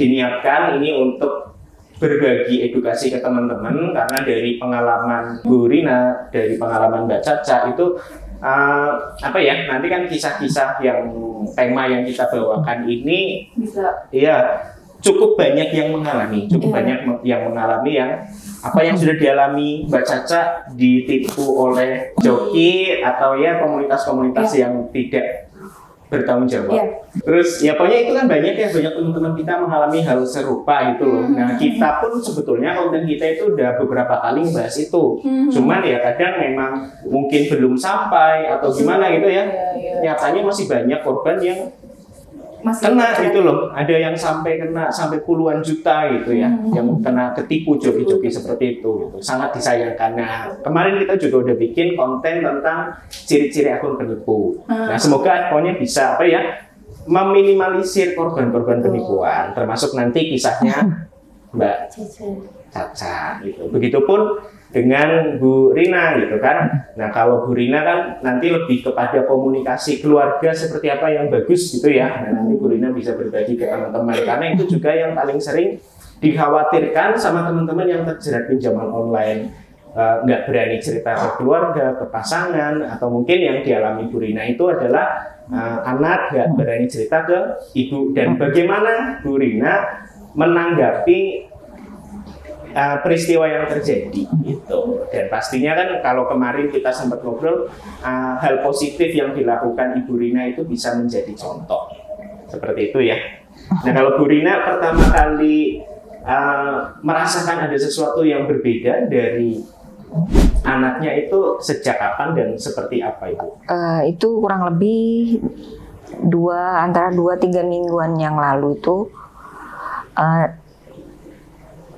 diniatkan ini untuk berbagi edukasi ke teman-teman, karena dari pengalaman Bu Rina, dari pengalaman Mbak Caca itu nanti kan kisah-kisah yang tema yang kita bawakan ini bisa cukup banyak yang mengalami, yang apa yang sudah dialami Mbak Caca ditipu oleh joki atau komunitas-komunitas yang tidak bertanggung jawab. Terus pokoknya itu kan banyak teman-teman kita mengalami hal serupa gitu loh. Nah, kita pun sebetulnya konten kita itu udah beberapa kali bahas itu. Cuman kadang memang mungkin belum sampai atau gimana gitu ya. Nyatanya masih banyak korban yang kena gitu loh. Ada yang sampai puluhan juta gitu ya, yang kena ketipu joki-joki seperti itu gitu. Sangat disayangkan. Nah, kemarin kita juga udah bikin konten tentang ciri-ciri akun penipu. Nah, semoga pokoknya bisa meminimalisir korban-korban penipuan, termasuk nanti kisahnya Mbak Caca gitu. Begitupun dengan Bu Rina gitu kan. Nah, kalau Bu Rina kan nanti lebih kepada komunikasi keluarga seperti apa yang bagus gitu ya. Nah, nanti Bu Rina bisa berbagi ke teman-teman, karena itu juga yang paling sering dikhawatirkan sama teman-teman yang terjerat pinjaman online. Nggak berani cerita ke keluarga, ke pasangan, atau mungkin yang dialami Bu Rina itu adalah anak nggak berani cerita ke ibu. Dan bagaimana Bu Rina menanggapi peristiwa yang terjadi gitu. Dan pastinya kan kalau kemarin kita sempat ngobrol, hal positif yang dilakukan Ibu Rina itu bisa menjadi contoh seperti itu ya. Nah, kalau Bu Rina pertama kali merasakan ada sesuatu yang berbeda dari anaknya itu sejak kapan dan seperti apa Ibu? Itu kurang lebih antara 2-3 mingguan yang lalu itu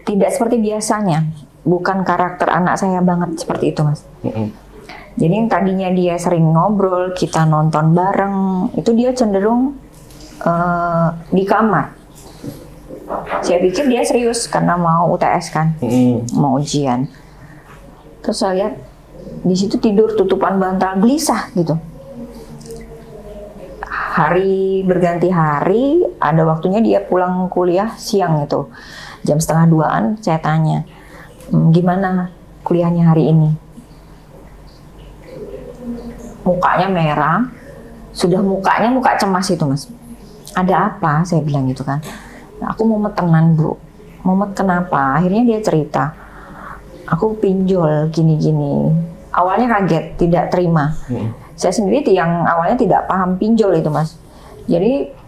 tidak seperti biasanya, bukan karakter anak saya banget seperti itu, Mas. Jadi yang tadinya dia sering ngobrol, kita nonton bareng, itu dia cenderung di kamar. Saya pikir dia serius karena mau UTS kan, mau ujian. Terus saya lihat di situ tidur tutupan bantal, gelisah gitu. Hari berganti hari, ada waktunya dia pulang kuliah siang itu. Jam 1:30-an saya tanya, gimana kuliahnya hari ini? Mukanya merah, muka cemas itu, Mas. Ada apa? Saya bilang gitu kan. Aku mumet tenan, Bu. Mumet kenapa? Akhirnya dia cerita, aku pinjol gini-gini. Awalnya kaget, tidak terima. Saya sendiri yang awalnya tidak paham pinjol itu, Mas. Jadi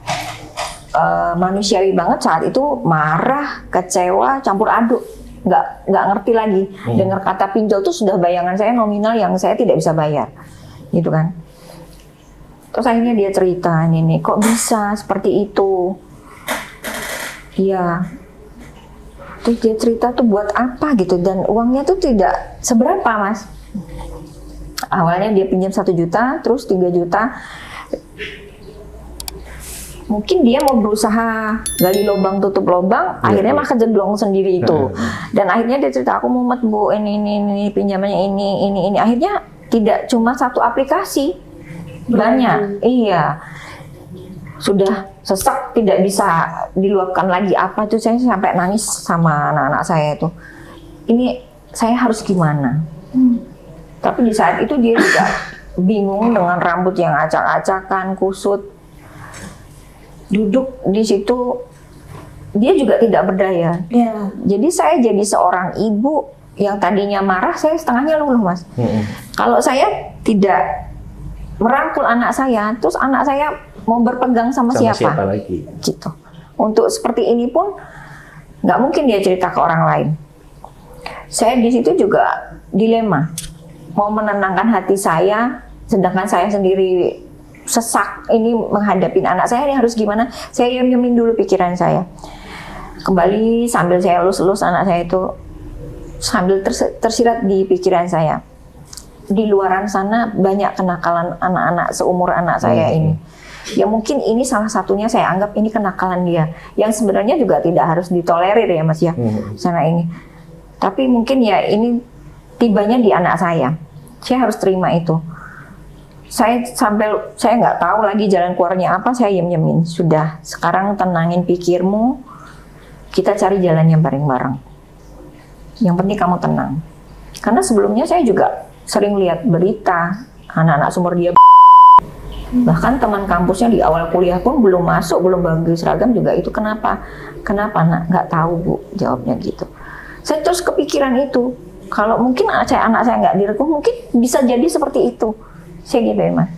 manusiawi banget saat itu, marah, kecewa, campur aduk, nggak ngerti lagi. Dengar kata pinjol tuh sudah bayangan saya nominal yang saya tidak bisa bayar, gitu kan. Terus akhirnya dia cerita, ini kok bisa seperti itu? Iya. Terus dia cerita tuh buat apa gitu, dan uangnya tuh tidak seberapa, Mas. Awalnya dia pinjam 1 juta, terus 3 juta. Mungkin dia mau berusaha gali lubang tutup lubang, akhirnya mah kejeblong sendiri itu. Dan akhirnya dia cerita, aku mumet, Bu, ini pinjamannya ini. Akhirnya tidak cuma 1 aplikasi, banyak. Iya. Sudah sesak, tidak bisa diluapkan lagi apa tuh, saya sampai nangis sama anak-anak saya itu. Ini saya harus gimana? Tapi di saat itu dia juga bingung dengan rambut yang acak-acakan, kusut. Duduk di situ, dia juga tidak berdaya. Jadi saya jadi seorang ibu yang tadinya marah, saya setengahnya luluh, Mas. Kalau saya tidak merangkul anak saya, terus anak saya mau berpegang sama siapa lagi? Gitu. Untuk seperti ini pun nggak mungkin dia cerita ke orang lain. Saya di situ juga dilema, mau menenangkan hati saya, sedangkan saya sendiri sesak ini menghadapi anak saya, ini harus gimana? Saya yemin dulu pikiran saya. Kembali sambil saya elus-elus anak saya itu, sambil tersirat di pikiran saya. Di luaran sana banyak kenakalan anak-anak seumur anak saya ini. Ya mungkin ini salah satunya, saya anggap ini kenakalan dia. Yang sebenarnya juga tidak harus ditolerir ya, Mas ya, sana ini. Tapi mungkin ya ini tibanya di anak saya. Saya harus terima itu. Saya nggak tahu lagi jalan keluarnya apa, saya yemin. Sudah, sekarang tenangin pikirmu, kita cari jalannya bareng-bareng. Yang penting kamu tenang. Karena sebelumnya saya juga sering lihat berita anak-anak sumber dia, bahkan teman kampusnya di awal kuliah pun belum masuk, belum bagi seragam juga itu. Kenapa nak? Nggak tahu Bu, jawabnya gitu. Saya terus kepikiran itu, kalau mungkin anak saya nggak direkrut, mungkin bisa jadi seperti itu. Saya gitu ya Mas.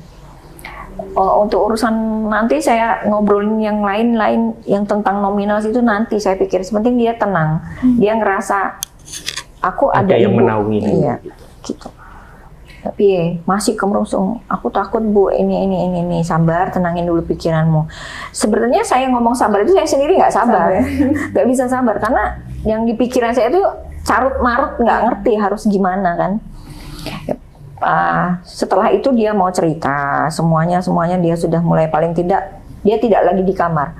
Untuk urusan nanti saya ngobrolin yang lain-lain yang tentang nominal itu nanti saya pikir. Sepenting dia tenang, dia ngerasa aku ada yang ibu. menaungi. Iya, gitu. Tapi masih kemerungsung. Aku takut Bu, ini. Sabar, tenangin dulu pikiranmu. Sebenarnya saya ngomong sabar itu saya sendiri nggak sabar, nggak bisa sabar karena yang di pikiran saya itu carut marut, nggak ngerti harus gimana kan. Setelah itu dia mau cerita semuanya dia sudah mulai, paling tidak dia tidak lagi di kamar,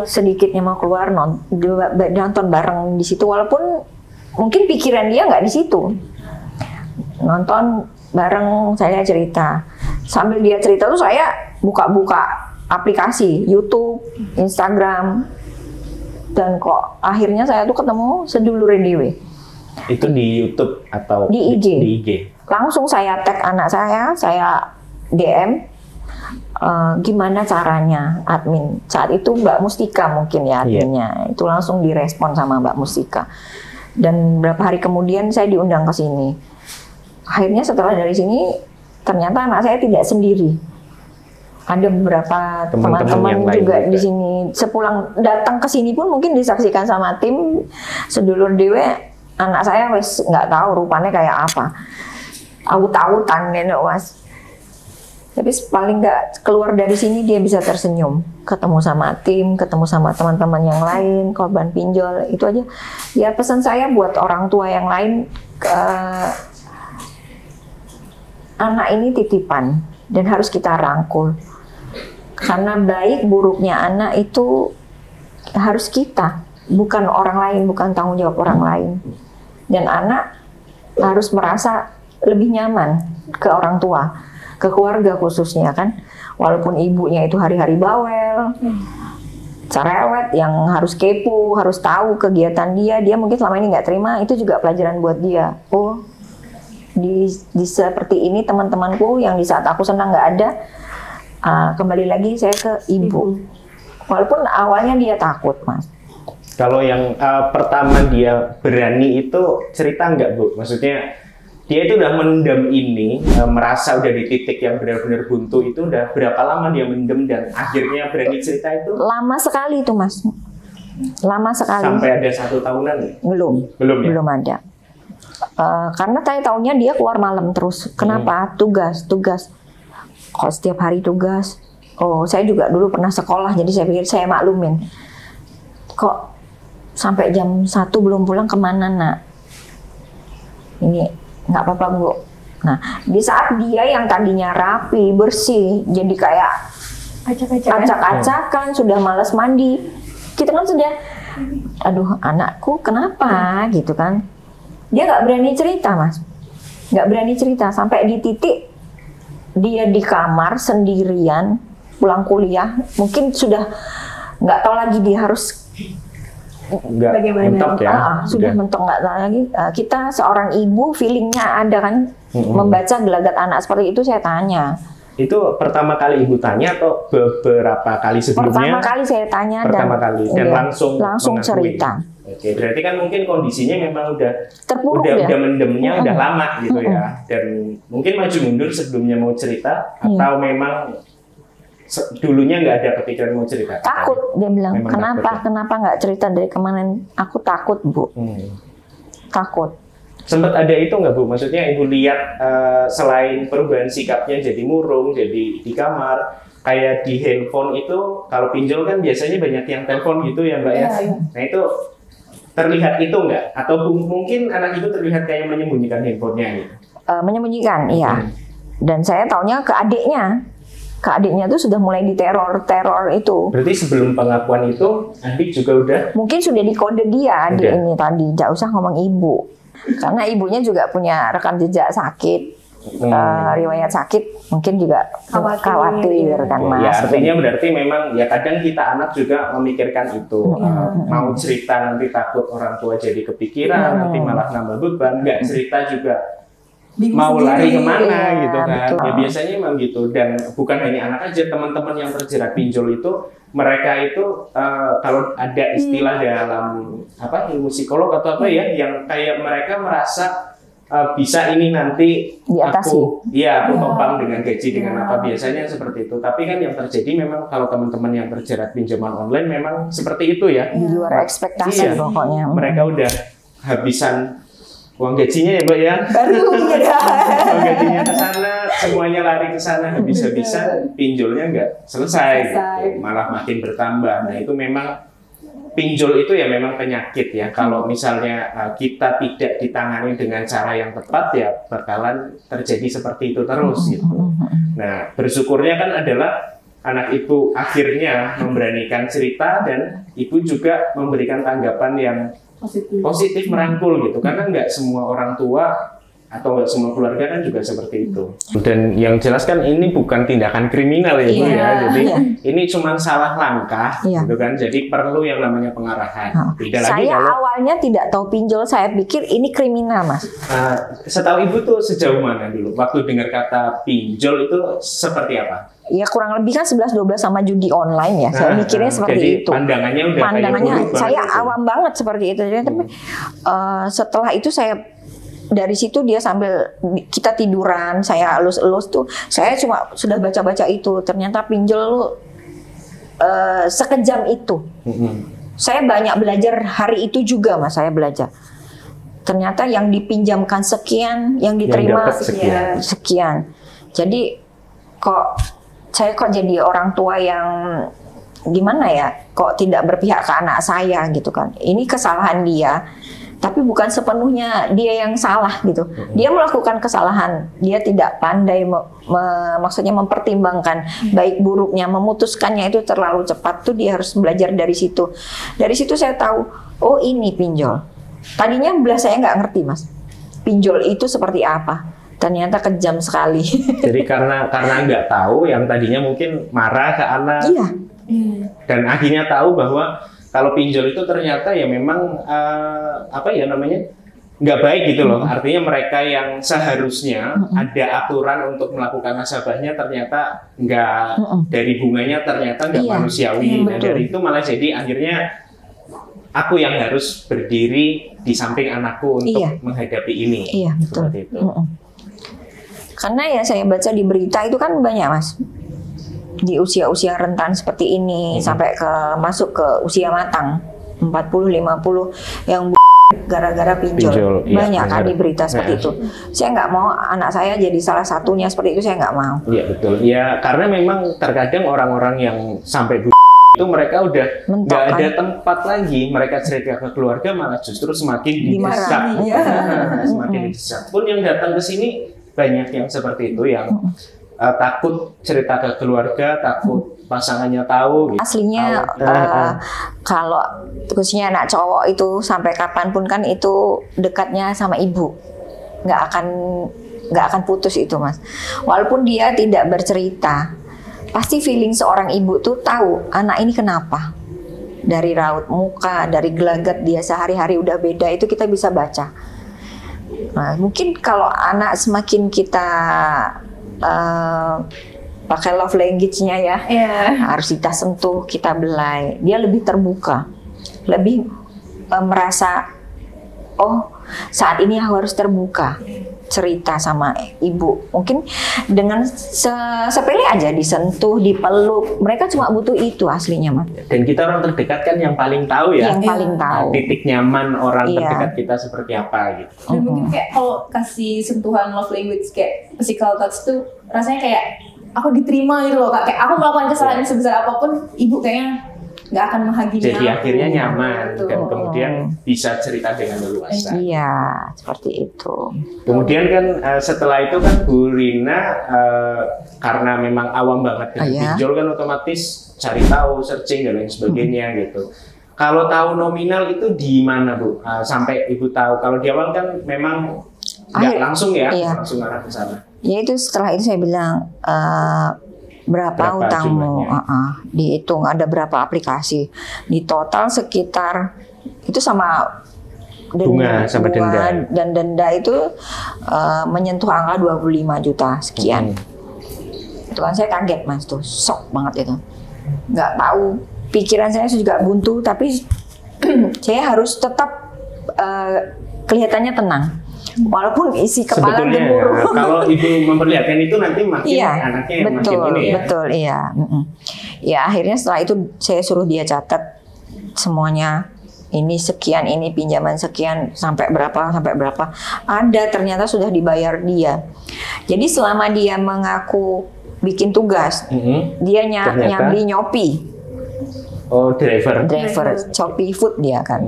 sedikitnya mau keluar nonton bareng di situ, walaupun mungkin pikiran dia nggak di situ. Nonton bareng, saya cerita, sambil dia cerita tuh saya buka-buka aplikasi YouTube, Instagram, dan kok akhirnya saya tuh ketemu Sedulure Dewe. Itu di YouTube atau di IG? Di IG. Langsung saya tag anak saya DM, gimana caranya admin. Saat itu Mbak Mustika mungkin ya adminnya. Itu langsung direspon sama Mbak Mustika. Dan beberapa hari kemudian saya diundang ke sini. Akhirnya setelah dari sini, ternyata anak saya tidak sendiri. Ada beberapa teman-teman juga di sini. Sepulang datang ke sini pun mungkin disaksikan sama tim Sedulur Dewe. Anak saya wes nggak tahu rupanya kayak apa. Aut-autan nenek Mas. Tapi paling nggak keluar dari sini dia bisa tersenyum, ketemu sama tim, ketemu sama teman-teman yang lain, korban pinjol, itu aja. Ya pesan saya buat orang tua yang lain, anak ini titipan dan harus kita rangkul. Karena baik buruknya anak itu harus kita, bukan orang lain, bukan tanggung jawab orang lain. Dan anak harus merasa lebih nyaman ke orang tua, ke keluarga khususnya kan. Walaupun ibunya itu hari-hari bawel, cerewet, yang harus kepo, harus tahu kegiatan dia mungkin selama ini nggak terima, itu juga pelajaran buat dia. Oh, di seperti ini teman-temanku yang di saat aku senang nggak ada, kembali lagi saya ke ibu. Walaupun awalnya dia takut, Mas. Kalau yang pertama dia berani itu cerita nggak Bu? Maksudnya dia itu udah mendem ini, merasa udah di titik yang benar-benar buntu itu udah berapa lama dia mendem dan akhirnya berani cerita itu? Lama sekali itu Mas, lama sekali. Sampai ada 1 tahunan? Belum ya? Belum ada. Karena saya taunya dia keluar malam terus. Kenapa? Tugas. Kalau setiap hari tugas. Oh, saya juga dulu pernah sekolah, jadi saya pikir saya maklumin. Kok sampai jam 1 belum pulang, kemana nak? Ini nggak apa-apa Bu. Nah, di saat dia yang tadinya rapi, bersih, jadi kayak acak-acakan, sudah malas mandi, kita kan sudah, aduh anakku kenapa gitu kan. Dia nggak berani cerita Mas, nggak berani cerita, sampai di titik dia di kamar sendirian, pulang kuliah, mungkin sudah nggak tahu lagi dia harus mentok ya. Sudah mentok, nggak tahu lagi. Kita seorang ibu feelingnya ada kan, membaca gelagat anak seperti itu. Saya tanya, itu pertama kali ibu tanya atau beberapa kali sebelumnya? Pertama kali saya tanya dan langsung cerita. Oke, berarti kan mungkin kondisinya memang udah terpuruk, udah mendemnya udah lama gitu ya, dan mungkin maju mundur sebelumnya mau cerita atau memang dulunya nggak ada kepikiran mau cerita? Takut, dia bilang. Kenapa nggak cerita dari kemarin? Aku takut Bu. Takut. Sempat ada itu nggak Bu? Maksudnya Ibu lihat selain perubahan sikapnya jadi murung, jadi di kamar, kayak di handphone itu kalau pinjol kan biasanya banyak yang telepon gitu ya Mbak ya. Nah itu terlihat itu nggak? Atau mungkin anak itu terlihat kayak menyembunyikan handphonenya gitu? Menyembunyikan, iya. Dan saya taunya ke adiknya. Ke adiknya tuh sudah mulai diteror itu. Berarti sebelum pengakuan itu adik juga udah? Mungkin sudah dikode dia adik ini tadi. Nggak usah ngomong ibu. Karena ibunya juga punya rekam jejak sakit. riwayat sakit mungkin juga khawatir kan Mas. Ya artinya berarti memang ya kadang kita anak juga memikirkan itu mau cerita nanti takut orang tua jadi kepikiran, nanti malah nambah beban, nggak cerita juga mau lari kemana gitu kan. Betul. Ya biasanya memang gitu, dan bukan hanya anak aja, teman-teman yang terjerat pinjol itu mereka itu kalau ada istilah dalam ilmu psikolog atau apa ya, yang kayak mereka merasa bisa ini nanti aku topang dengan gaji dengan apa, biasanya seperti itu. Tapi kan yang terjadi memang kalau teman-teman yang terjerat pinjaman online memang seperti itu ya, di luar ekspektasi pokoknya. Mereka udah habisan uang gajinya ya Mbak ya, uang gajinya ke sana, semuanya lari ke sana, habis-habisan pinjolnya nggak selesai. Gitu. Malah makin bertambah. Nah itu memang pinjol itu ya memang penyakit ya. Kalau misalnya kita tidak ditangani dengan cara yang tepat ya bakalan terjadi seperti itu terus gitu. Nah bersyukurnya kan adalah anak ibu akhirnya memberanikan cerita dan ibu juga memberikan tanggapan yang positif merangkul gitu, karena nggak semua orang tua atau nggak semua keluarga kan juga seperti itu. Dan yang jelas kan ini bukan tindakan kriminal ya Bu ya, jadi ini cuma salah langkah gitu kan, jadi perlu yang namanya pengarahan. Beda lagi saya kalau awalnya tidak tahu pinjol, saya pikir ini kriminal Mas. Setahu Ibu tuh sejauh mana dulu waktu dengar kata pinjol itu seperti apa? Ya kurang lebih kan 11-12 sama judi online ya. Saya mikirnya seperti jadi itu. Pandangannya saya awam banget seperti itu. Tapi setelah itu saya dari situ dia sambil kita tiduran, saya elus-elus tuh, saya cuma sudah baca-baca itu. Ternyata pinjol lu sekejam itu. Saya banyak belajar hari itu juga Mas, saya belajar. Ternyata yang dipinjamkan sekian, yang diterima sekian. Jadi saya kok jadi orang tua yang gimana ya, kok tidak berpihak ke anak saya gitu kan. Ini kesalahan dia, tapi bukan sepenuhnya dia yang salah gitu. Dia melakukan kesalahan, dia tidak pandai maksudnya mempertimbangkan baik buruknya, memutuskannya itu terlalu cepat tuh. Dia harus belajar dari situ. Dari situ saya tahu, oh ini pinjol. Tadinya saya nggak ngerti Mas, pinjol itu seperti apa. Ternyata kejam sekali. Jadi karena nggak tahu, yang tadinya mungkin marah ke anak, dan akhirnya tahu bahwa kalau pinjol itu ternyata ya memang nggak baik gitu loh. Artinya mereka yang seharusnya ada aturan untuk melakukan nasabahnya ternyata nggak, dari bunganya ternyata nggak manusiawi. Dan dari itu malah jadi akhirnya aku yang harus berdiri di samping anakku untuk menghadapi ini. Iya betul. Seperti itu. Karena ya saya baca di berita itu kan banyak Mas, di usia-usia rentan seperti ini sampai masuk ke usia matang 40-50 yang gara-gara pinjol. Banyak kan di berita seperti itu. Saya nggak mau anak saya jadi salah satunya seperti itu, saya nggak mau. Iya betul. Ya karena memang terkadang orang-orang yang sampai itu mereka udah nggak ada tempat lagi, mereka cerita ke keluarga malah justru semakin didesak. Semakin didesak. Pun yang datang ke sini banyak yang seperti itu, yang takut cerita ke keluarga, takut pasangannya tahu gitu. Aslinya kalau khususnya anak cowok itu sampai kapanpun kan itu dekatnya sama ibu, nggak akan putus itu Mas. Walaupun dia tidak bercerita, pasti feeling seorang ibu tuh tahu anak ini kenapa. Dari raut muka, dari gelagat dia sehari-hari udah beda, itu kita bisa baca. Nah, mungkin kalau anak semakin kita pakai love language-nya ya, harus kita sentuh, kita belai, dia lebih terbuka, lebih merasa, oh saat ini aku harus terbuka cerita sama ibu. Mungkin dengan sepele aja disentuh, dipeluk, mereka cuma butuh itu aslinya Mas. Dan kita orang terdekat kan yang paling tahu ya, yang paling tahu titik nyaman orang terdekat kita seperti apa gitu. Dan mungkin kayak kalau kasih sentuhan love language kayak physical touch tuh rasanya kayak aku diterima gitu loh Kak. Kayak aku melakukan kesalahan sebesar apapun, ibu kayaknya nggak akan menghakimi. Jadi akhirnya nyaman dan kemudian bisa cerita dengan leluasa. Iya, seperti itu. Kemudian kan setelah itu kan Bu Rina karena memang awam banget dengan pinjol kan otomatis cari tahu, searching dan lain sebagainya gitu. Kalau tahu nominal itu di mana Bu? Sampai Ibu tahu. Kalau di awal kan memang nggak langsung ya, langsung arah ke sana. Ya itu setelah itu saya bilang berapa utangmu, dihitung ada berapa aplikasi, di total sekitar itu sama bunga sama denda. Dan denda itu menyentuh angka 25 juta sekian. Itu kan saya kaget Mas tuh, shock banget itu. Nggak tahu, pikiran saya juga buntu, tapi saya harus tetap kelihatannya tenang. Walaupun isi kepala gemuruh. Kalau ibu memperlihatkan itu nanti makin anaknya betul, makin ini ya. Betul, iya. Ya akhirnya setelah itu saya suruh dia catat semuanya. Ini sekian, ini pinjaman sekian, sampai berapa. Ada, ternyata sudah dibayar dia. Jadi selama dia mengaku bikin tugas, dia nyambi nyopi. Oh, driver Shopee Food dia kan.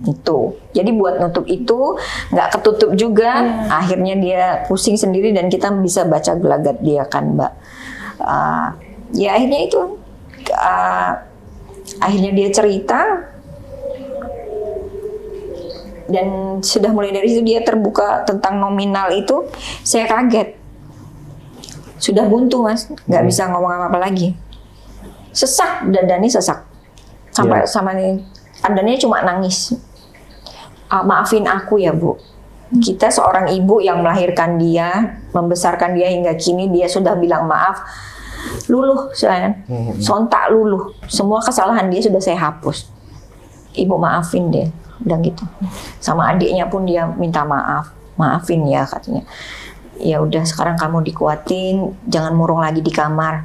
Itu. Jadi buat nutup itu nggak ketutup juga. Akhirnya dia pusing sendiri dan kita bisa baca gelagat dia kan, Mbak. Ya akhirnya itu. Akhirnya dia cerita. Dan sudah mulai dari situ dia terbuka tentang nominal itu. Saya kaget. Sudah buntu Mas, nggak bisa ngomong apa-apa lagi. Sesak, dadanya sesak. Sampai sama nih, adanya cuma nangis. Maafin aku ya Bu. Kita seorang ibu yang melahirkan dia, membesarkan dia hingga kini, dia sudah bilang maaf. Luluh, sontak luluh. Semua kesalahan dia sudah saya hapus. Ibu maafin deh, udah gitu. Sama adiknya pun dia minta maaf, maafin ya katanya. Ya udah sekarang kamu dikuatin, jangan murung lagi di kamar,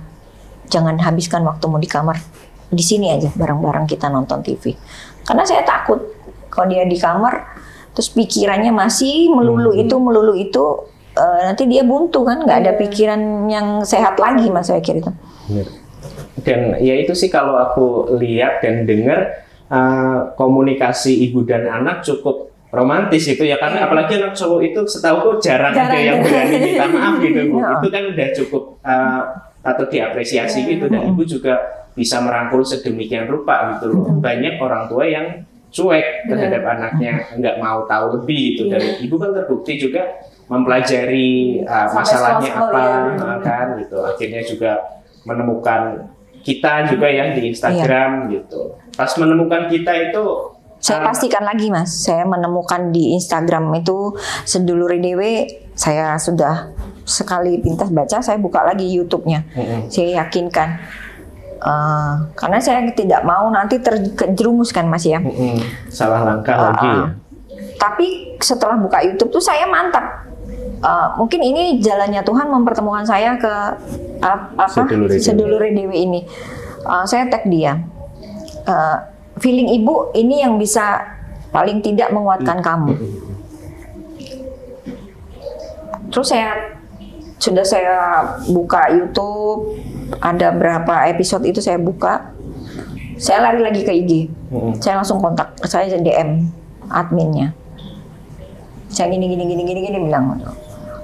jangan habiskan waktumu di kamar. Di sini aja bareng-bareng kita nonton TV. Karena saya takut kalau dia di kamar terus pikirannya masih melulu itu nanti dia buntu kan, nggak ada pikiran yang sehat lagi Mas, saya kira itu. Dan ya itu sih kalau aku lihat dan dengar komunikasi ibu dan anak cukup romantis itu ya, karena apalagi anak cowok itu setahu jarang ada yang berani minta maaf gitu Bu. Itu kan udah cukup patut diapresiasi gitu, dan ibu juga bisa merangkul sedemikian rupa gitu loh. Banyak orang tua yang cuek terhadap anaknya, nggak mau tahu lebih gitu. Dan ibu kan terbukti juga mempelajari masalahnya apa kan gitu. Akhirnya juga menemukan kita juga ya di Instagram gitu. Pas menemukan kita itu saya pastikan lagi Mas, saya menemukan di Instagram itu Seduluri Dewe. Saya sudah sekali pintas baca, saya buka lagi YouTube-nya. Saya yakinkan. Karena saya tidak mau nanti terjerumus kan Mas ya. Salah langkah lagi ya. Tapi setelah buka YouTube tuh saya mantap. Mungkin ini jalannya Tuhan mempertemukan saya ke Seduluri Dewi ini. Saya tag dia. Feeling ibu ini yang bisa paling tidak menguatkan kamu. Terus saya buka YouTube, ada berapa episode itu saya buka. Saya lari lagi ke IG. Saya langsung kontak, saya DM adminnya. Saya gini bilang,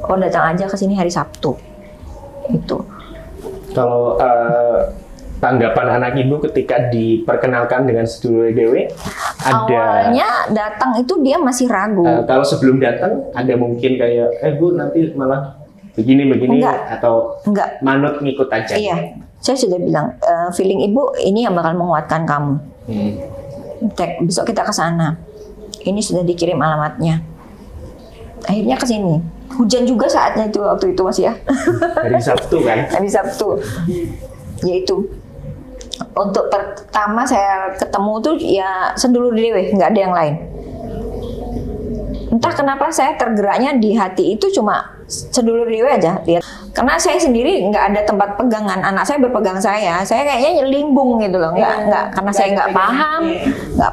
oh datang aja ke sini hari Sabtu. Itu. Kalau tanggapan anak ibu ketika diperkenalkan dengan Seduluri Dewe, awalnya datang itu dia masih ragu. Kalau sebelum datang ada mungkin kayak Bu nanti malah begini atau enggak, manut ngikut aja. Iya, saya sudah bilang feeling ibu ini yang bakal menguatkan kamu. Besok kita ke sana. Ini sudah dikirim alamatnya. Akhirnya ke sini. Hujan juga saatnya itu waktu itu Mas ya. Hari Sabtu kan? Hari Sabtu. Yaitu untuk pertama saya ketemu tuh ya Seduluri Dewe, nggak ada yang lain. Entah kenapa saya tergeraknya di hati itu cuma Seduluri Dewe aja. Lihat. Karena saya sendiri nggak ada tempat pegangan, anak saya berpegang saya kayaknya limbung gitu loh, nggak karena saya nggak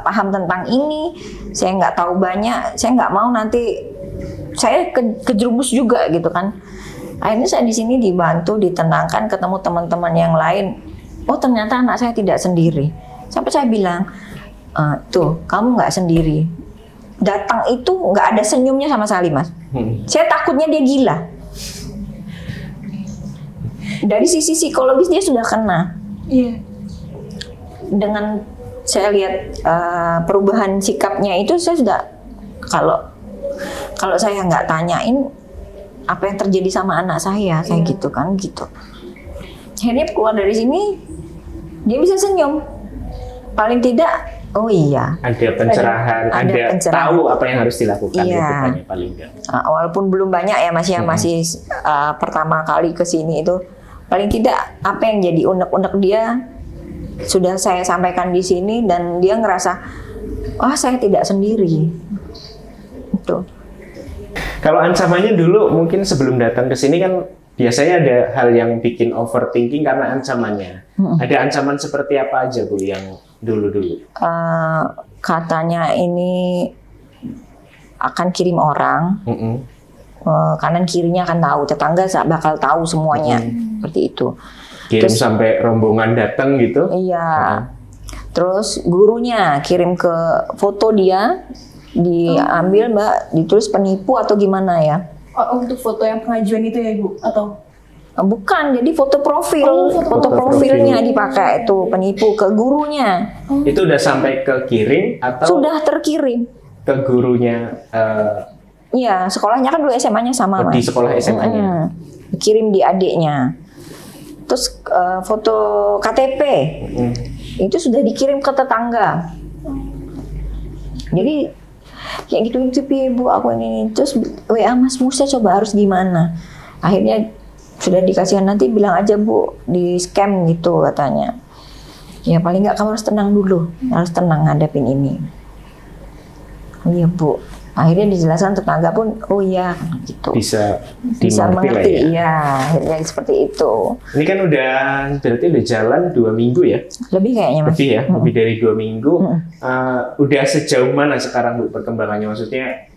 paham tentang ini, saya nggak tahu banyak, saya nggak mau nanti saya kejerumus juga gitu kan. Akhirnya saya di sini dibantu, ditenangkan, ketemu teman-teman yang lain. Oh ternyata anak saya tidak sendiri. Sampai saya bilang, tuh kamu nggak sendiri. Datang itu nggak ada senyumnya sama sekali Mas. Saya takutnya dia gila. Dari sisi psikologis dia sudah kena. Dengan saya lihat perubahan sikapnya itu, saya sudah kalau saya nggak tanyain apa yang terjadi sama anak saya gitu kan gitu. Akhirnya keluar dari sini dia bisa senyum, paling tidak oh iya ada pencerahan, ada tahu apa yang harus dilakukan gitu kan ya, paling enggak. Walaupun belum banyak ya Mas ya, masih pertama kali ke sini itu, paling tidak apa yang jadi unek-unek dia sudah saya sampaikan di sini dan dia ngerasa saya tidak sendiri. Itu. Kalau ancamannya dulu mungkin sebelum datang ke sini kan biasanya ada hal yang bikin overthinking karena ancamannya. Ada ancaman seperti apa aja Bu yang dulu-dulu? Katanya ini akan kirim orang, kanan kirinya akan tahu, tetangga bakal tahu semuanya, seperti itu. Kirim terus, sampai rombongan datang gitu? Iya. Terus gurunya kirim ke foto dia, diambil Mbak, ditulis penipu atau gimana ya? Untuk foto yang pengajuan itu ya Ibu? Atau? Bukan, jadi foto profil, foto profilnya dipakai itu penipu ke gurunya. Itu udah sampai ke kirim atau? Sudah terkirim. Ke gurunya? Iya, sekolahnya kan dulu SMA-nya sama Mas. Di sekolah SMA-nya? Kirim di adiknya. Terus foto KTP, itu sudah dikirim ke tetangga. Jadi kayak gitu Bu, aku ini terus WA Mas Musa coba harus gimana? Akhirnya sudah dikasih nanti bilang aja Bu di scam gitu katanya. Ya paling nggak kamu harus tenang dulu, harus tenang ngadepin ini. Oh iya Bu. Akhirnya dijelaskan tetangga pun, oh iya gitu. Bisa mengerti, ya. Akhirnya seperti itu. Ini kan berarti udah jalan 2 minggu ya? Lebih kayaknya Mas. Lebih ya, lebih dari 2 minggu. Udah sejauh mana sekarang Bu perkembangannya? Maksudnya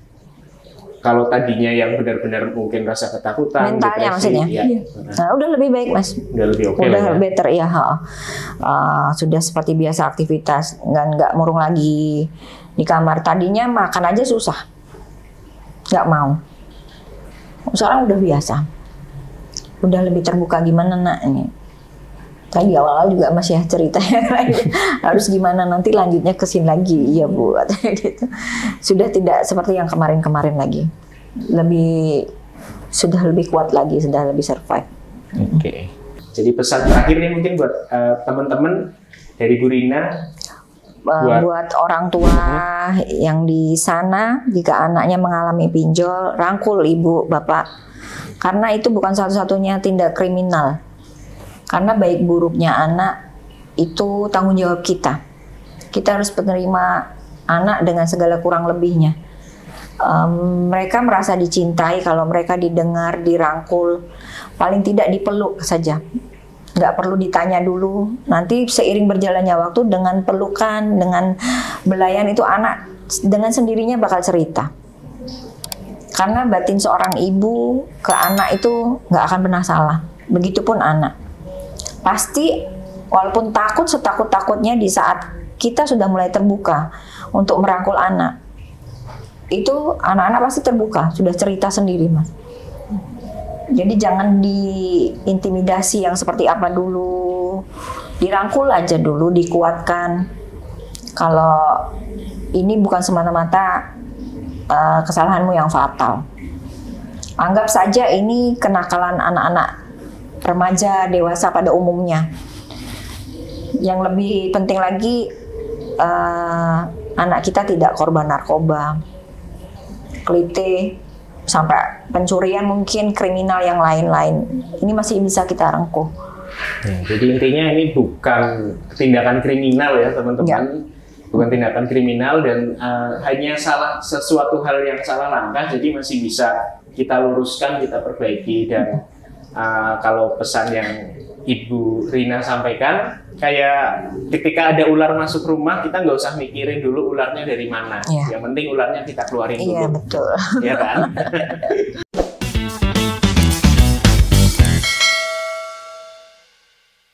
kalau tadinya yang benar-benar mungkin rasa ketakutan, mentalnya depresi, maksudnya. Ya. Nah, udah lebih baik Mas. Udah lebih oke udah lah ya. Better ya. Sudah seperti biasa aktivitas, nggak murung lagi di kamar. Tadinya makan aja susah, nggak mau. Sekarang udah biasa, udah lebih terbuka. Gimana nak ini? Tadi awal-awal juga masih ceritanya harus gimana nanti lanjutnya kesini lagi, iya Bu, gitu. Sudah tidak seperti yang kemarin-kemarin lagi, sudah lebih kuat lagi, sudah lebih survive. Oke. Jadi pesan terakhir nih mungkin buat teman-teman dari Bu Rina. Buat orang tua yang di sana, jika anaknya mengalami pinjol, rangkul ibu bapak, karena itu bukan satu-satunya tindak kriminal. Karena baik buruknya anak itu tanggung jawab kita. Kita harus menerima anak dengan segala kurang lebihnya. Mereka merasa dicintai kalau mereka didengar, dirangkul, paling tidak dipeluk saja. Nggak perlu ditanya dulu. Nanti seiring berjalannya waktu dengan pelukan, dengan belayan itu anak dengan sendirinya bakal cerita. Karena batin seorang ibu ke anak itu nggak akan pernah salah. Begitupun anak. Pasti walaupun takut setakut-takutnya di saat kita sudah mulai terbuka untuk merangkul anak, itu anak-anak pasti terbuka, sudah cerita sendiri Mas. Jadi jangan diintimidasi yang seperti apa dulu, dirangkul aja dulu, dikuatkan. Kalau ini bukan semata-mata kesalahanmu yang fatal. Anggap saja ini kenakalan anak-anak remaja, dewasa pada umumnya. Yang lebih penting lagi, anak kita tidak korban narkoba, klite, sampai pencurian mungkin, kriminal yang lain-lain. Ini masih bisa kita rengkuh. Ya, jadi intinya ini bukan tindakan kriminal ya teman-teman. Ya. Bukan tindakan kriminal dan hanya sesuatu hal yang salah langkah, jadi masih bisa kita luruskan, kita perbaiki. Dan kalau pesan yang Ibu Rina sampaikan, kayak ketika ada ular masuk rumah, kita nggak usah mikirin dulu ularnya dari mana. Ya. Yang penting ularnya kita keluarin dulu. Iya betul. Ya kan?